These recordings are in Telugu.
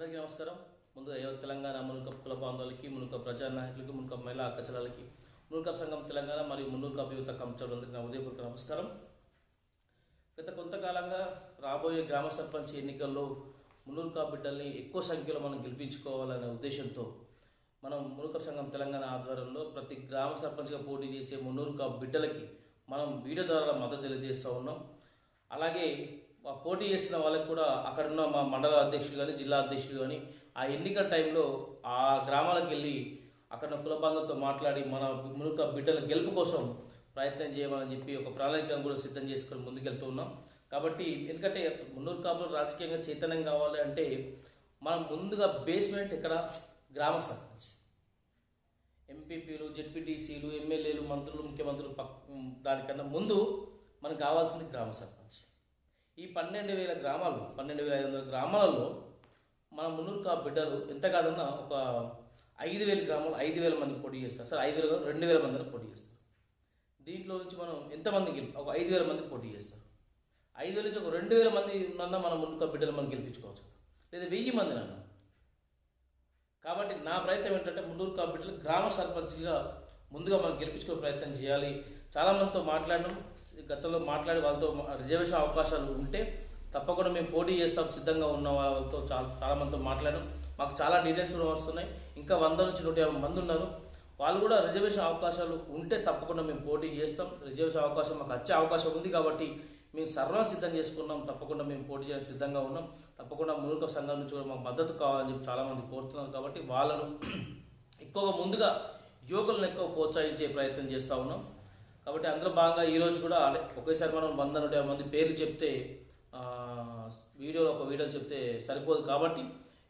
అందరికీ నమస్కారం. ముందుగా తెలంగాణ మున్నూరు కప్ కుల బాంధవులకి, మున్నూరు కప్ ప్రజా నాయకులకి, మున్నూరు కప్ మహిళా అక్కచెల్లెలకి, మున్నూరు కప్ సంఘం తెలంగాణ మరియు మున్నూరు కప్ యువత కమిటీలందరికీ నా ఉదయపూర్వక నమస్కారం. గత కొంతకాలంగా రాబోయే గ్రామ సర్పంచ్ ఎన్నికల్లో మున్నూరు కప్ బిడ్డల్ని ఎక్కువ సంఖ్యలో మనం గెలిపించుకోవాలనే ఉద్దేశంతో మనం మున్నూరు కప్ సంఘం తెలంగాణ ఆధ్వర్యంలో ప్రతి గ్రామ సర్పంచ్గా పోటీ చేసే మున్నూరు కప్ బిడ్డలకి మనం వీడియో ద్వారా మద్దతు తెలియజేస్తూ ఉన్నాం. అలాగే పోటీ చేసిన వాళ్ళకి కూడా అక్కడున్న మా మండల అధ్యక్షులు కానీ, జిల్లా అధ్యక్షులు కానీ ఆ ఎన్నికల టైంలో ఆ గ్రామాలకు వెళ్ళి అక్కడ కుల బాంధవులతో మాట్లాడి మన మున్నూరు కప్ బిడ్డల గెలుపు కోసం ప్రయత్నం చేయమని చెప్పి ఒక ప్రణాళికను కూడా సిద్ధం చేసుకొని ముందుకెళ్తూ ఉన్నాం. కాబట్టి ఎందుకంటే మున్నూరు కాపులో రాజకీయంగా చైతన్యం కావాలి అంటే మనం ముందుగా బేస్మెంట్ ఇక్కడ గ్రామ సర్పంచ్, ఎంపీపీలు, జెడ్పీటీసీలు, ఎమ్మెల్యేలు, మంత్రులు, ముఖ్యమంత్రులు దానికన్నా ముందు మనకు కావాల్సింది గ్రామ సర్పంచ్. ఈ 12,000 గ్రామాలు, 12,500 గ్రామాలలో మన మున్నూరు కప్ బిడ్డలు ఎంత కాదన్నా ఒక 5,000 గ్రామాలు 5,000 మంది పోటీ చేస్తారు. సార్ 5,000 2,000 మందిని పోటీ చేస్తారు. దీంట్లో నుంచి మనం ఎంతమంది ఒక 5,000 మంది పోటీ చేస్తారు. 5,000 నుంచి ఒక 2,000 మంది నన్న మన మున్నూరు కప్ బిడ్డలు మనం గెలిపించుకోవచ్చు, లేదా 1,000 మంది నన్న. కాబట్టి నా ప్రయత్నం ఏంటంటే మున్నూరు కప్ బిడ్డలు గ్రామ సర్పంచ్గా ముందుగా మనం గెలిపించుకునే ప్రయత్నం చేయాలి. చాలామందితో మాట్లాడడం, గతంలో మాట్లాడి వాళ్ళతో రిజర్వేషన్ అవకాశాలు ఉంటే తప్పకుండా మేము పోటీ చేస్తాం సిద్ధంగా ఉన్న వాళ్ళతో చాలామందితో మాట్లాడడం. మాకు చాలా డీటెయిల్స్ కూడా వస్తున్నాయి. ఇంకా 100 నుంచి 150 మంది ఉన్నారు. వాళ్ళు కూడా రిజర్వేషన్ అవకాశాలు ఉంటే తప్పకుండా మేము పోటీ చేస్తాం. రిజర్వేషన్ అవకాశం మాకు వచ్చే అవకాశం ఉంది కాబట్టి మేము సర్వం సిద్ధం చేసుకున్నాం. తప్పకుండా మేము పోటీ చేయడానికి సిద్ధంగా ఉన్నాం. తప్పకుండా మున్నూరు కప్ సంఘం నుంచి కూడా మాకు మద్దతు కావాలని చెప్పి చాలామంది కోరుతున్నారు. కాబట్టి వాళ్ళను ఎక్కువగా ముందుగా యువకులను ఎక్కువ ప్రోత్సహించే ప్రయత్నం చేస్తూ ఉన్నాం. కాబట్టి అందులో భాగంగా ఈరోజు కూడా ఒకేసారి మనం 100-150 మంది పేర్లు చెప్తే వీడియోలో ఒక వీడియో చెప్తే సరిపోదు. కాబట్టి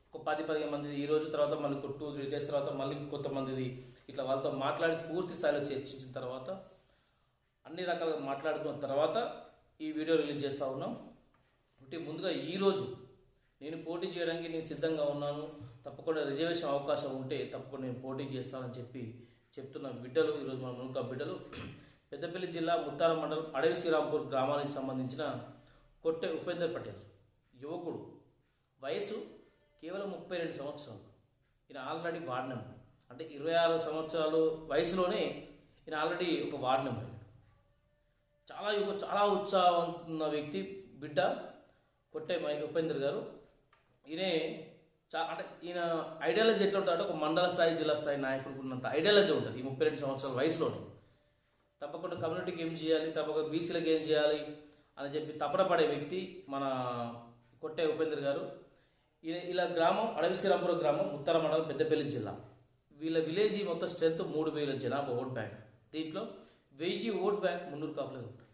ఒక 10-15 మంది ఈరోజు, తర్వాత మళ్ళీ 2-3 డేస్ తర్వాత మళ్ళీ కొంతమందిది ఇట్లా వాళ్ళతో మాట్లాడి పూర్తి స్థాయిలో చర్చించిన తర్వాత అన్ని రకాలుగా మాట్లాడుకున్న తర్వాత ఈ వీడియో రిలీజ్ చేస్తూ ఉన్నాం. అంటే ముందుగా ఈరోజు నేను పోటీ చేయడానికి నేను సిద్ధంగా ఉన్నాను, తప్పకుండా రిజర్వేషన్ అవకాశం ఉంటే తప్పకుండా నేను పోటీ చేస్తానని చెప్పి చెప్తున్న బిడ్డలు ఈరోజు మన మున్నూరు కప్ బిడ్డలు పెద్దపల్లి జిల్లా ముత్తారం మండలం అడవి శ్రీరాంపూర్ గ్రామానికి సంబంధించిన కొట్టె ఉపేందర్ పటేల్, యువకుడు, వయసు కేవలం 32 సంవత్సరాలు. ఈయన ఆల్రెడీ వార్డ్ మెంబర్, అంటే 26 సంవత్సరాలు వయసులోనే ఈయన ఆల్రెడీ ఒక వార్డ్ మెంబర్. చాలా ఉత్సాహం ఉన్న వ్యక్తి బిడ్డ కొట్టె ఉపేందర్ గారు. అంటే ఈయన ఐడియాలజీ ఎట్లా ఉంటాడంటే ఒక మండల స్థాయి, జిల్లా స్థాయి నాయకుడికి ఉన్నంత ఐడియాలజీ ఉంటుంది ఈ 32 సంవత్సరాల వయసులోనే. తప్పకుండా కమ్యూనిటీకి ఏం చేయాలి, తప్పకుండా బీసీలకు ఏం చేయాలి అని చెప్పి తపన పడే వ్యక్తి మన కొట్టె ఉపేందర్ గారు. ఇలా గ్రామం అడవి శ్రీరాంపురం గ్రామం, ముత్తార మండలం, పెద్దపల్లి జిల్లా. వీళ్ళ విలేజ్ మొత్తం స్ట్రెంత్ 3,000 జనాభా ఓట్ బ్యాంక్. దీంట్లో 1000 ఓట్ బ్యాంక్ మున్నూరు కాపులే ఉంటుంది.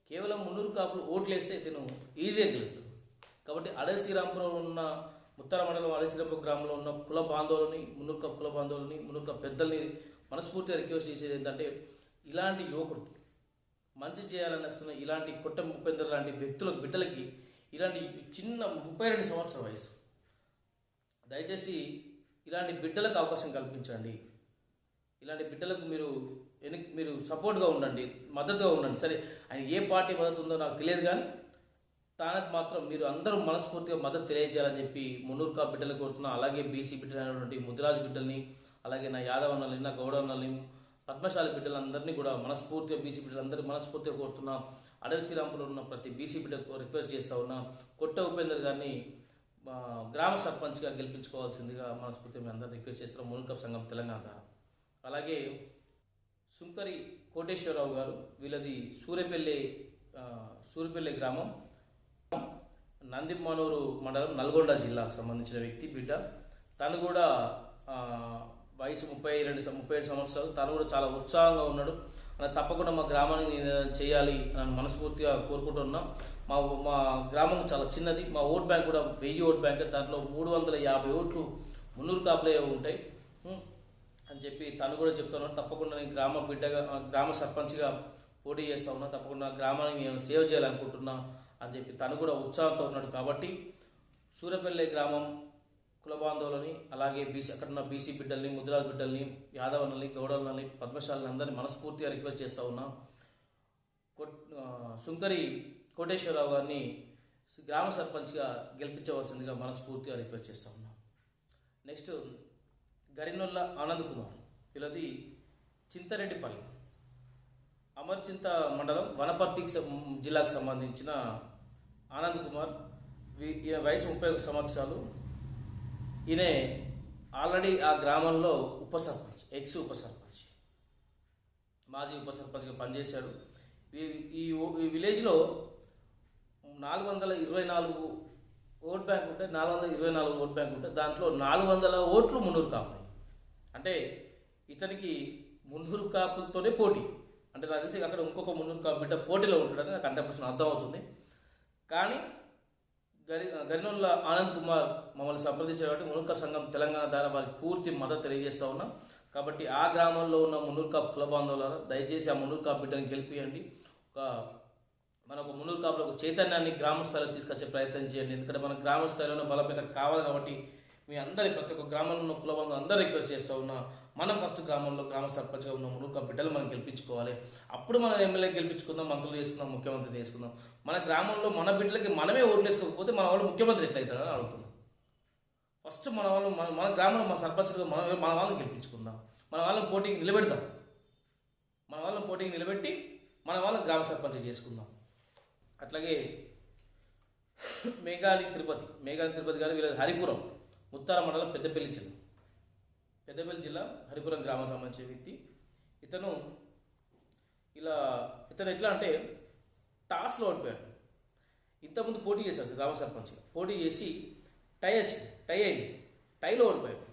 కేవలం మున్నూరు కాపులు ఓట్లు వేస్తే ఇతను ఈజీగా గెలుస్తుంది. కాబట్టి అడవి శ్రీరాంపురం ఉన్న ముత్తార మండలం అడవి శ్రీరాంపురం గ్రామంలో ఉన్న కుల బాంధవులని, మున్నూరు కప్ కుల బాంధవులని, మున్నూరు కప్ పెద్దల్ని మనస్ఫూర్తిగా రిక్వెస్ట్ చేసేది ఏంటంటే ఇలాంటి యువకుడికి మంచి చేయాలని వస్తున్న ఇలాంటి కొట్ట ఉపేందర్ లాంటి వ్యక్తులకు, బిడ్డలకి, ఇలాంటి చిన్న 32 సంవత్సరాల వయసు, దయచేసి ఇలాంటి బిడ్డలకు అవకాశం కల్పించండి. ఇలాంటి బిడ్డలకు మీరు సపోర్ట్గా ఉండండి, మద్దతుగా ఉండండి. సరే ఆయన ఏ పార్టీ మద్దతు ఉందో నాకు తెలియదు, కానీ తానకు మాత్రం మీరు అందరూ మనస్ఫూర్తిగా మద్దతు తెలియజేయాలని చెప్పి మున్నూరు కప్ బిడ్డలు కోరుతున్నా. అలాగే బీసీ బిడ్డలైనటువంటి ముదిరాజు బిడ్డల్ని, అలాగే నా యాదవ్ అన్నల్ని, నా గౌడ అన్నల్ని, పద్మశాలి బిడ్డలందరినీ కూడా మనస్ఫూర్తిగా, బీసీ బిడ్డలందరినీ మనస్ఫూర్తిగా కోరుతున్నా. అడవి శ్రీరాంపురంలో ఉన్న ప్రతి బీసీ బిడ్డకు రిక్వెస్ట్ చేస్తూ ఉన్నా, కొట్టె ఉపేందర్ గారిని గ్రామ సర్పంచ్గా గెలిపించుకోవాల్సిందిగా మనస్ఫూర్తిగా మేము అందరూ రిక్వెస్ట్ చేస్తున్నాం మున్నూరు కప్ సంఘం తెలంగాణ. అలాగే సుంకరి కోటేశ్వరరావు గారు, వీళ్ళది సూరిపల్లి గ్రామం, నందిమనూరు మండలం, నల్గొండ జిల్లాకు సంబంధించిన వ్యక్తి బిడ్డ. తను కూడా వయసు 37 సంవత్సరాలు. తను కూడా చాలా ఉత్సాహంగా ఉన్నాడు. అలా తప్పకుండా మా గ్రామాన్ని నేను చేయాలి అని మనస్ఫూర్తిగా కోరుకుంటున్నాం. మా గ్రామం చాలా చిన్నది. మా ఓట్ బ్యాంక్ కూడా 1000 ఓట్ బ్యాంక్. దాంట్లో 350 ఓట్లు మున్నూరు కాపులే ఉంటాయి అని చెప్పి తను కూడా చెప్తున్నాడు. తప్పకుండా నేను గ్రామ సర్పంచ్గా పోటీ చేస్తూ ఉన్నా, తప్పకుండా గ్రామాన్ని నేను సేవ్ చేయాలనుకుంటున్నా అని చెప్పి తను కూడా ఉత్సాహంతో ఉన్నాడు. కాబట్టి సూర్యపల్లి గ్రామం కుల బాంధవులని, అలాగే అక్కడ ఉన్న బీసీ బిడ్డల్ని, ముద్రాజ్ బిడ్డల్ని, యాదవన్నల్ని, గౌడన్నల్ని, పద్మశాలని అందరినీ మనస్ఫూర్తిగా రిక్వెస్ట్ చేస్తూ ఉన్నా. సుంకరి కోటేశ్వరరావు గారిని గ్రామ సర్పంచ్గా గెలిపించవలసిందిగా మనస్ఫూర్తిగా రిక్వెస్ట్ చేస్తూ ఉన్నాం. నెక్స్ట్ గరినొల్ల ఆనంద్ కుమార్, వీళ్ళది చింతరెడ్డిపల్లి, అమర్చింత మండలం, వనపర్తి జిల్లాకు సంబంధించిన ఆనంద్ కుమార్. ఈయన వయసు 31 సంవత్సరాలు. ఈయన ఆల్రెడీ ఆ గ్రామంలో ఉప సర్పంచ్, ఉప సర్పంచ్, మాజీ ఉప సర్పంచ్గా పనిచేశాడు. ఈ విలేజ్లో 424 ఓట్ బ్యాంక్ ఉంటే 424 ఓట్ బ్యాంక్ ఉంటే దాంట్లో 400 ఓట్లు మున్నూరు కాపులు. అంటే ఇతనికి మున్నూరు కాపులతోనే పోటీ. అంటే నాకు తెలిసి అక్కడ ఇంకొక మున్నూరు కాపు బిడ్డ పోటీలో ఉంటాడని నాకు 100% అర్థమవుతుంది. కానీ గరినొల్ల ఆనంద్ కుమార్ మమ్మల్ని సంప్రదించారు కాబట్టి మున్నూరు కాపు సంఘం తెలంగాణ ద్వారా వారికి పూర్తి మద్దతు తెలియజేస్తూ ఉన్నాం. కాబట్టి ఆ గ్రామంలో ఉన్న మున్నూరు కాపు కుల బాంధవులారా దయచేసి ఆ మున్నూరు కాపు బిడ్డని గెలిపియండి. మనకు మున్నూరు కాపులో ఒక చైతన్యాన్ని గ్రామ స్థాయిలో తీసుకొచ్చే ప్రయత్నం చేయండి. ఎందుకంటే మన గ్రామ స్థాయిలోనే బలపేట కావాలి. కాబట్టి మీ అందరి ప్రతి ఒక్క గ్రామంలో ఉన్న కుల బాంధవులు అందరూ రిక్వెస్ట్ చేస్తూ ఉన్నా, మనం ఫస్ట్ గ్రామంలో గ్రామ సర్పంచ్గా ఉన్న మున్నూరు కాపు బిడ్డలు మనం గెలిపించుకోవాలి. అప్పుడు మనం ఎమ్మెల్యే గెలిపించుకుందాం, మంత్రులు చేసుకుందాం, ముఖ్యమంత్రి చేసుకుందాం. మన గ్రామంలో మన బిడ్డలకి మనమే ఓట్లు వేసుకోకపోతే మన వాళ్ళు ముఖ్యమంత్రి ఎట్లయితారని అడుగుతున్నాం. ఫస్ట్ మన గ్రామంలో మన సర్పంచ్గా మన వాళ్ళని గెలిపించుకుందాం, మన వాళ్ళని పోటీకి నిలబెడదాం, మన వాళ్ళని పోటీకి నిలబెట్టి మన వాళ్ళని గ్రామ సర్పంచ్ చేసుకుందాం. అట్లాగే మేఘాని తిరుపతి గారు, వీళ్ళ హరిపురం, ముత్తార మండలం, పెద్దపల్లి జిల్లా హరిపురం గ్రామం సంబంధించిన వ్యక్తి. ఇతను ఎట్లా అంటే టాస్లో ఓడిపోయాడు. ఇంతకుముందు పోటీ చేశాడు గ్రామ సర్పంచ్గా. పోటీ చేసి టై అయింది. టైలో ఓడిపోయాడు.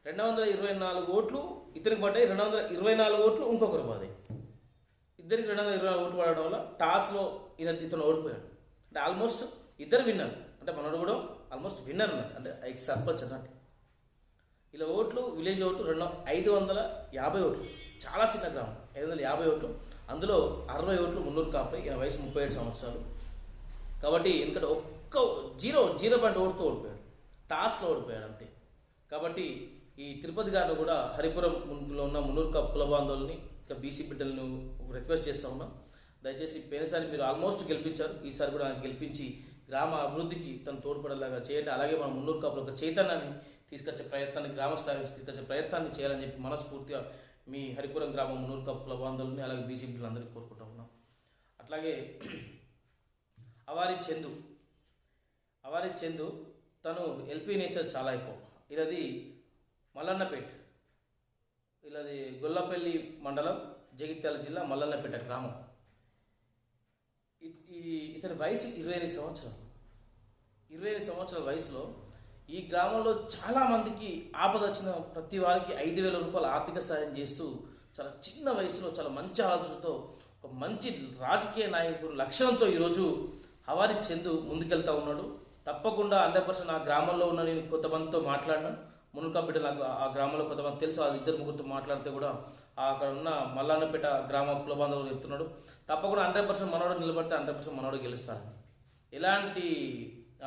224 ఓట్లు ఇతనికి పడ్డాయి, 224 ఓట్లు ఇంకొకరు పడ్డాయి. ఇద్దరికి 224 ఓట్లు పడడం వల్ల టాస్లో ఇతను ఓడిపోయాడు. అంటే ఆల్మోస్ట్ ఇద్దరు విన్నర్. అంటే మనోడు కూడా ఆల్మోస్ట్ విన్నర్ అన్నట్టు, అంటే ఎక్స్ సర్పంచ్ అన్నట్టు. ఇలా ఓట్లు, విలేజ్ ఓట్లు 550 ఓట్లు, చాలా చిన్న గ్రామం, 550 ఓట్లు. అందులో 60 ఓట్లు మున్నూరు కాపులై. ఈయన వయసు 37 సంవత్సరాలు. కాబట్టి ఎందుకంటే ఒక్క 0.0 ఓటుతో ఓడిపోయాడు, టాస్లో ఓడిపోయాడు అంతే. కాబట్టి ఈ తిరుపతి గారిని కూడా హరిపురంలో ఉన్న మున్నూరు కాపు కుల బాంధవుల్ని, ఇంకా బీసీ బిడ్డలను రిక్వెస్ట్ చేస్తూ ఉన్నాం. దయచేసి పోయినసారి మీరు ఆల్మోస్ట్ గెలిపించారు, ఈసారి కూడా గెలిపించి గ్రామ అభివృద్ధికి తను తోడ్పడేలాగా చేయండి. అలాగే మన మున్నూరు కాపుల ఒక చైతన్యాన్ని తీసుకొచ్చే ప్రయత్నాన్ని, గ్రామ స్థాయి నుంచి తీసుకొచ్చే ప్రయత్నాన్ని చేయాలని చెప్పి మనస్ఫూర్తిగా మీ హరిపురం గ్రామం మున్నూరు కాపు కుల బాంధవులని, అలాగే బీసీ బిడ్డలందరికీ కోరుకుంటూ ఉన్నాం. అట్లాగే అవారి చందు తను ఎల్పీ నేచర్ చాలా ఎక్కువ. ఇలాది మల్లన్నపేట, ఇలాది గొల్లపల్లి మండలం, జగిత్యాల జిల్లా, మల్లన్నపేట గ్రామం. ఇతని వయసు 25 సంవత్సరాలు. 25 సంవత్సరాల వయసులో ఈ గ్రామంలో చాలామందికి ఆపద వచ్చిన ప్రతి వారికి 5,000 రూపాయలు ఆర్థిక సాయం చేస్తూ చాలా చిన్న వయసులో చాలా మంచి ఆలోచనతో ఒక మంచి రాజకీయ నాయకుడు లక్షణంతో ఈరోజు అవారి చందు ముందుకెళ్తా ఉన్నాడు. తప్పకుండా 100% ఆ గ్రామంలో ఉన్న నేను కొంతమందితో మాట్లాడినాను. మునుకా బిడ్డ నాకు ఆ గ్రామంలో కొంతమంది తెలుసు, అది 2-3 మాట్లాడితే కూడా అక్కడ ఉన్న మల్లన్నపేట గ్రామ కుల బాంధవులు చెప్తున్నాడు. తప్పకుండా 100% మనోడు నిలబడితే 100% మనోడు గెలుస్తాడు. ఎలాంటి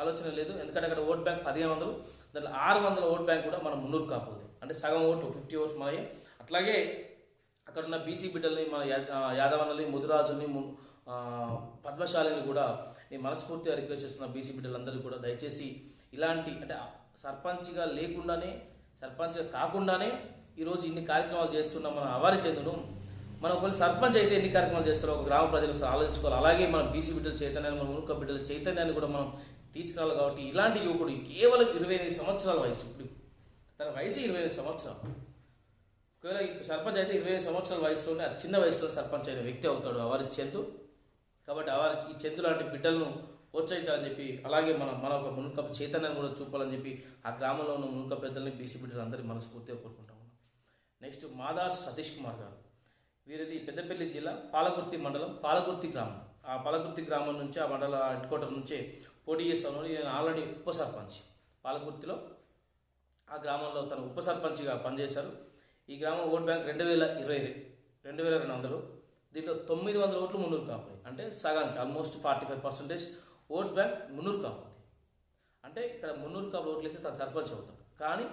ఆలోచన లేదు. ఎందుకంటే అక్కడ ఓట్ బ్యాంక్ 1500, దాంట్లో 600 ఓట్ బ్యాంక్ కూడా మన మున్నూరు కాపు ఉంది. అంటే సగం ఓట్లు 50 ఓట్స్ మనయ్యే. అట్లాగే అక్కడ ఉన్న బీసీ బిడ్డల్ని, మన యాదవన్నల్ని, ముదిరాజుల్ని, పద్మశాలిని కూడా నేను మనస్ఫూర్తిగా రిక్వెస్ట్ చేస్తున్న బీసీ బిడ్డలందరూ కూడా దయచేసి ఇలాంటి, అంటే సర్పంచ్గా కాకుండానే ఈరోజు ఇన్ని కార్యక్రమాలు చేస్తున్న మన అవారి చందును, మనం ఒకవేళ సర్పంచ్ అయితే ఎన్ని కార్యక్రమాలు చేస్తారో ఒక గ్రామ ప్రజలు ఆలోచించుకోవాలి. అలాగే మన బీసీ బిడ్డల చైతన్యాన్ని, మన మునుక బిడ్డల చైతన్యాన్ని కూడా మనం తీసుకురావాలి. కాబట్టి ఇలాంటి యువకుడు కేవలం 25 సంవత్సరాల వయసు, తన వయసు 25 సంవత్సరాలు. ఒకవేళ సర్పంచ్ అయితే 25 సంవత్సరాల వయసులోనే, అది చిన్న వయసులో సర్పంచ్ అయిన వ్యక్తి అవుతాడు అవారి చందు. కాబట్టి ఈ చందు లాంటి బిడ్డలను ప్రోత్సహించాలని చెప్పి, అలాగే మన ఒక మునుక చైతన్యాన్ని కూడా చూపాలని చెప్పి ఆ గ్రామంలో ఉన్న మునుక పెద్దల్ని, బీసీ బిడ్డలు అందరినీ మనస్ఫూర్తిగా కోరుకుంటా ఉన్నాం. నెక్స్ట్ మాదాస్ సతీష్ కుమార్ గారు, వీరిది పెద్దపల్లి జిల్లా, పాలకుర్తి మండలం, పాలకుర్తి గ్రామం. ఆ పాలకుర్తి గ్రామం నుంచి, ఆ మండల హెడ్ క్వార్టర్ నుంచే పోటీ చేస్తాను. నేను ఆల్రెడీ ఉప సర్పంచ్ పాలకుర్తిలో, ఆ గ్రామంలో తను ఉప సర్పంచ్గా పనిచేశారు. ఈ గ్రామం ఓట్ బ్యాంక్ 2200, దీంట్లో 900 ఓట్లు మున్నూరు కాపు. అంటే సగానికి almost 45% oats bank Munnuru Kapu ఉంది. అంటే ఇక్కడ మున్నూరు కాపు ఓట్లు వేస్తే తను సర్పంచ్ అవుతాడు. కానీ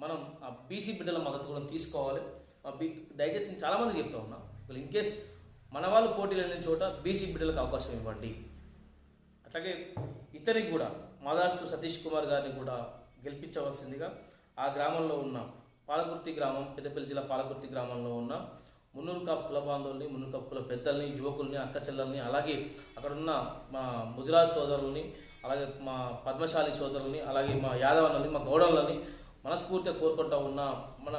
మనం ఆ బీసీ బిడ్డల మద్దతు కూడా తీసుకోవాలి. దయచేసి నేను చాలామంది చెప్తా ఉన్నా, ఇన్కేస్ మన వాళ్ళు పోటీలు వెళ్ళిన చోట బీసీ బిడ్డలకు అవకాశం ఇవ్వండి. అట్లాగే ఇతనికి కూడా మాదాసు సతీష్ కుమార్ గారిని కూడా గెలిపించవలసిందిగా ఆ గ్రామంలో ఉన్న పాలకుర్తి గ్రామం, పెద్దపల్లి జిల్లా పాలకుర్తి గ్రామంలో ఉన్న మున్నూరు కాపు కుల బాంధవుల్ని, మున్నూరు కాపు కుల పెద్దల్ని, యువకుల్ని, అక్క చెల్లెల్ని, అలాగే అక్కడున్న మా ముదిరాజ్ సోదరుల్ని, అలాగే మా పద్మశాలి సోదరుల్ని, అలాగే మా యాదవన్నల్ని, మా గౌడవులని మనస్ఫూర్తిగా కోరుకుంటూ ఉన్న మన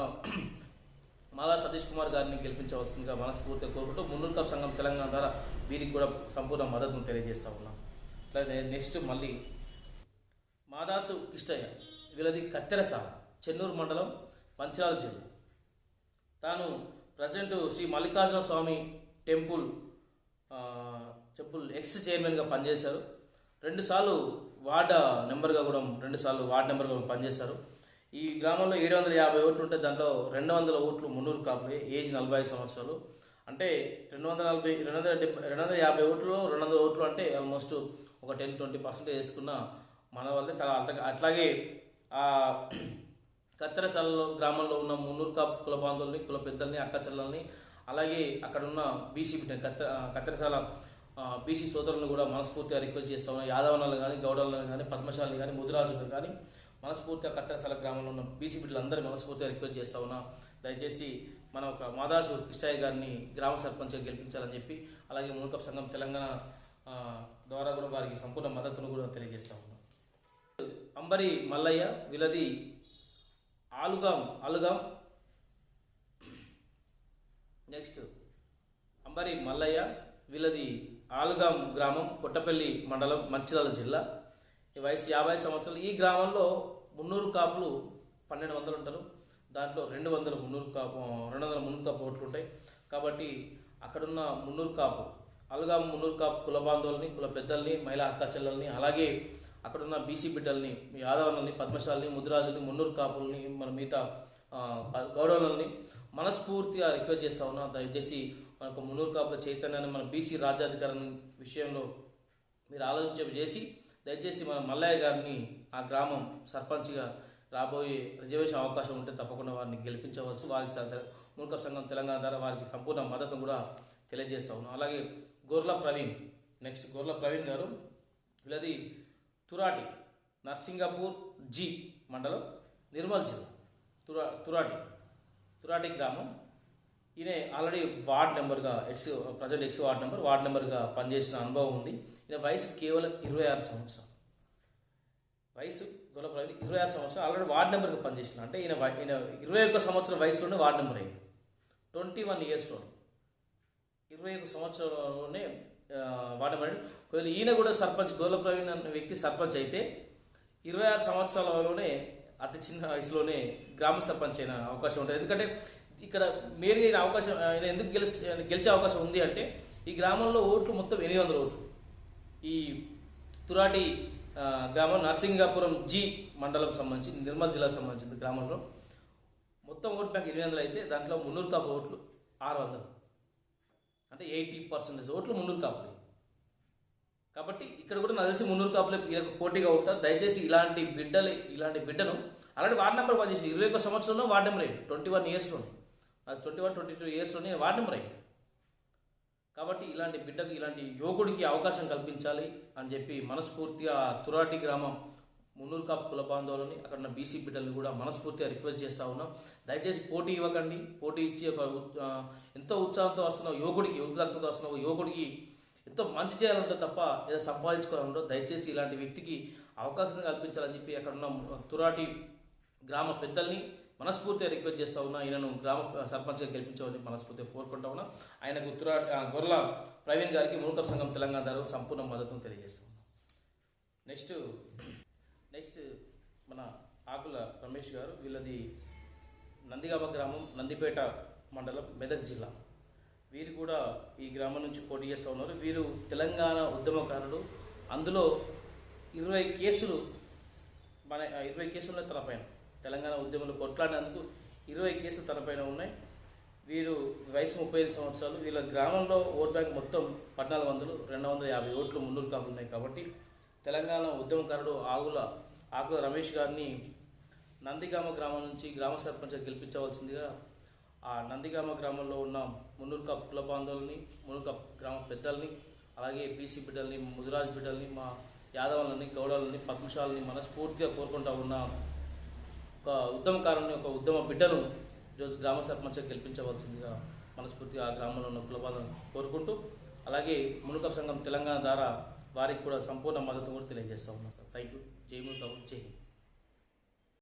మాదా సతీష్ కుమార్ గారిని గెలిపించవలసిందిగా మనస్ఫూర్తిగా కోరుకుంటూ మున్నూరు కాపు సంఘం తెలంగాణ ద్వారా వీరికి కూడా సంపూర్ణ మద్దతును తెలియజేస్తూ ఉన్నాం. అలాగే నెక్స్ట్ మళ్ళీ మాదాసు కిష్టయ్య, వీళ్ళది కత్తెరసాల, చెన్నూరు మండలం, మంచిర్యాల జిల్లా. తాను ప్రజెంట్ శ్రీ మల్లికార్జున స్వామి టెంపుల్ ఎక్స్ చైర్మన్గా పనిచేశారు. 2 సార్లు వార్డ్ నెంబర్గా కూడా పనిచేశారు. ఈ గ్రామంలో 750 ఓట్లు ఉంటే దాంట్లో 200 ఓట్లు మున్నూరు కాపులే. ఏజ్ 45 సంవత్సరాలు. అంటే 250 ఓట్లు 200 ఓట్లు అంటే ఆల్మోస్ట్ ఒక 10-20% వేసుకున్న మన వాళ్ళే. అట్లాగే ఆ కత్తెరసాలలో గ్రామంలో ఉన్న మున్నూరు కాపు కుల బాంధవుల్ని, కుల పెద్దల్ని, అక్క చెల్లెల్ని, అలాగే అక్కడ ఉన్న బీసీ కత్తెరసాల బీసీ సోదరులను కూడా మనస్ఫూర్తిగా రిక్వెస్ట్ చేస్తా ఉన్నాం. యాదవనాలు కానీ, గౌడలను కానీ, పద్మశాలిని కానీ, ముదిరాజులు కానీ మనస్ఫూర్తిగా కత్తెరసాల గ్రామంలో ఉన్న బీసీ బిడ్డలందరూ మనస్ఫూర్తిగా రిక్వెస్ట్ చేస్తా ఉన్నా. దయచేసి మన ఒక మాదాసు కిష్టయ్య గారిని గ్రామ సర్పంచ్గా గెలిపించాలని చెప్పి, అలాగే మున్నూరు కాపు సంఘం తెలంగాణ ద్వారా కూడా వారికి సంపూర్ణ మద్దతును కూడా తెలియజేస్తా ఉన్నాం. అంబరి మల్లయ్య, వీళ్ళది ఆలుగాం. నెక్స్ట్ అంబరి మల్లయ్య, వీళ్ళది ఆలుగాం గ్రామం, కొట్టపల్లి మండలం, మంచిర్యాల జిల్లా. ఈ వయసు 50 సంవత్సరాలు. ఈ గ్రామంలో మున్నూరు కాపులు 1200 ఉంటారు. దాంట్లో 200 మున్నూరు కాపు ఓట్లు ఉంటాయి. కాబట్టి అక్కడున్న మున్నూరు కాపు, ఆలుగాం మున్నూరు కాపు కుల బాంధవుల్ని, కుల పెద్దల్ని, మహిళా అక్క చెల్లెల్ని, అలాగే అక్కడున్న బీసీ బిడ్డల్ని, యాదవనల్ని, పద్మశాలిని, ముదిరాజుల్ని, మున్నూరు కాపుల్ని, మన మిగతా గౌడవులని మనస్ఫూర్తిగా రిక్వెస్ట్ చేస్తా ఉన్నా. దయచేసి మనకు మున్నూరు కాపుల చైతన్యాన్ని, మన బీసీ రాజ్యాధికారం విషయంలో మీరు ఆలోచన చేసి దయచేసి మన మల్లయ్య గారిని ఆ గ్రామం సర్పంచ్గా రాబోయే రిజర్వేషన్ అవకాశం ఉంటే తప్పకుండా వారిని గెలిపించవచ్చు. వారికి మున్నూరు కాపు సంఘం తెలంగాణ ద్వారా వారికి సంపూర్ణ మద్దతు కూడా తెలియజేస్తా ఉన్నాం. అలాగే గొర్ల ప్రవీణ్, నెక్స్ట్ గొర్ల ప్రవీణ్ గారు, వీళ్ళది తురాటి, నర్సింగపూర్ జి మండలం, నిర్మల్ జిల్లా. తురాటి గ్రామం. ఈయన ఆల్రెడీ వార్డ్ నెంబర్గా ప్రజెంట్ ఎక్స్ వార్డ్ నెంబర్గా పనిచేసిన అనుభవం ఉంది. ఈయన వయసు కేవలం 26 సంవత్సరాలు. వయసు గొల్ల ప్రవీణ్ 26 సంవత్సరాలు, ఆల్రెడీ వార్డ్ నెంబర్గా పనిచేసిన. అంటే ఈయన 21 సంవత్సరం వయసులోనే వార్డ్ నెంబర్ అయింది. 21 ఇయర్స్లోనే 21 సంవత్సరంలోనే వార్డు నెంబర్. ఒకవేళ ఈయన కూడా సర్పంచ్, గొల్ల ప్రవీణ్ అనే వ్యక్తి సర్పంచ్ అయితే 26 సంవత్సరాలలోనే అతి చిన్న వయసులోనే గ్రామ సర్పంచ్ అయిన అవకాశం ఉంటుంది. ఎందుకంటే ఇక్కడ మేలుగా అవకాశం ఆయన ఎందుకు గెలిచే అవకాశం ఉంది అంటే, ఈ గ్రామంలో ఓట్లు మొత్తం 800 ఓట్లు. ఈ తురాటి గ్రామం నర్సింగాపురం జి మండలం సంబంధించి, నిర్మల్ జిల్లాకు సంబంధించిన గ్రామంలో మొత్తం ఓట్ బ్యాంక్ 800 అయితే దాంట్లో మున్నూరు కాపు ఓట్లు 600. అంటే 80% ఓట్లు మున్నూరు కాపులే. కాబట్టి ఇక్కడ కూడా నాకు తెలిసి మున్నూరు కాపులే వీళ్ళకు పోటీగా ఉంటారు. దయచేసి ఇలాంటి బిడ్డను అలాంటి వార్డ్ నెంబర్ పనిచేసి 21 సంవత్సరంలో వార్డ్ నెంబర్ అయ్యింది. 21 ఇయర్స్లోనే, అది 21-22 ఇయర్స్లోనే వార్డ్ నెంబర్ అయ్యింది. కాబట్టి ఇలాంటి బిడ్డకు, ఇలాంటి యువకుడికి అవకాశం కల్పించాలి అని చెప్పి మనస్ఫూర్తిగా తురాటి గ్రామం మున్నూరు కాపు కుల బాంధవులని, అక్కడ ఉన్న బీసీ బిడ్డలను కూడా మనస్ఫూర్తిగా రిక్వెస్ట్ చేస్తూ ఉన్నాం. దయచేసి పోటీ ఇవ్వకండి. పోటీ ఇచ్చి ఎంతో ఉత్సాహంతో వస్తున్న యువకుడికి, ఉత్సాహంతో వస్తున్న యువకుడికి ఎంతో మంచి చేయాలంటే తప్ప ఏదో సంపాదించుకోవాలంటో, దయచేసి ఇలాంటి వ్యక్తికి అవకాశం కల్పించాలని చెప్పి అక్కడ ఉన్న తురాటి గ్రామ పెద్దల్ని మనస్ఫూర్తిగా రిక్వెస్ట్ చేస్తూ ఉన్నా. ఈయనను గ్రామ సర్పంచ్గా గెలిపించాలని మనస్ఫూర్తిగా కోరుకుంటా ఉన్నా. ఆయనకు గొర్ల ప్రవీణ్ గారికి మున్నూరు కాపు సంఘం తెలంగాణ ద్వారా సంపూర్ణ మద్దతును తెలియజేస్తాం. నెక్స్ట్ మన ఆకుల రమేష్ గారు, వీళ్ళది నందిగామ గ్రామం, నందిపేట మండలం, మెదక్ జిల్లా. వీరు కూడా ఈ గ్రామం నుంచి పోటీ చేస్తూ ఉన్నారు. వీరు తెలంగాణ ఉద్యమకారుడు. అందులో 20 కేసులు 20 కేసులు ఉన్నాయి తనపైన. తెలంగాణ ఉద్యమంలో కొట్లాడినందుకు 20 కేసులు తనపైన ఉన్నాయి. వీరు వయసు 35 సంవత్సరాలు. వీళ్ళ గ్రామంలో ఓట్ బ్యాంక్ మొత్తం 1400, 250 ఓట్లు మున్నూరు కాపులు ఉన్నాయి. కాబట్టి తెలంగాణ ఉద్యమకారుడు ఆకుల రమేష్ గారిని నందిగామ గ్రామం నుంచి గ్రామ సర్పంచ్గా గెలిపించవలసిందిగా ఆ నందిగామ గ్రామంలో ఉన్న మున్నూరు కాపు కుల బాంధవుల్ని, మున్నూరు కాపు గ్రామ పెద్దల్ని, అలాగే బీసీ బిడ్డల్ని, ముదిరాజ్ బిడ్డల్ని, మా యాదవులని, గౌడలని, పద్మశాలని మనస్ఫూర్తిగా కోరుకుంటూ ఉన్న ఒక ఉద్యమకారుని, ఒక ఉద్యమ బిడ్డను ఈరోజు గ్రామ సర్పంచ్గా గెలిపించవలసిందిగా మనస్ఫూర్తిగా ఆ గ్రామంలో ఉన్న కులబాలను కోరుకుంటూ, అలాగే మునుకప్ సంఘం తెలంగాణ ద్వారా వారికి కూడా సంపూర్ణ మద్దతు కూడా తెలియజేస్తూ ఉన్నాం సార్. Thank you. జై మునుకప్, జై హింద్.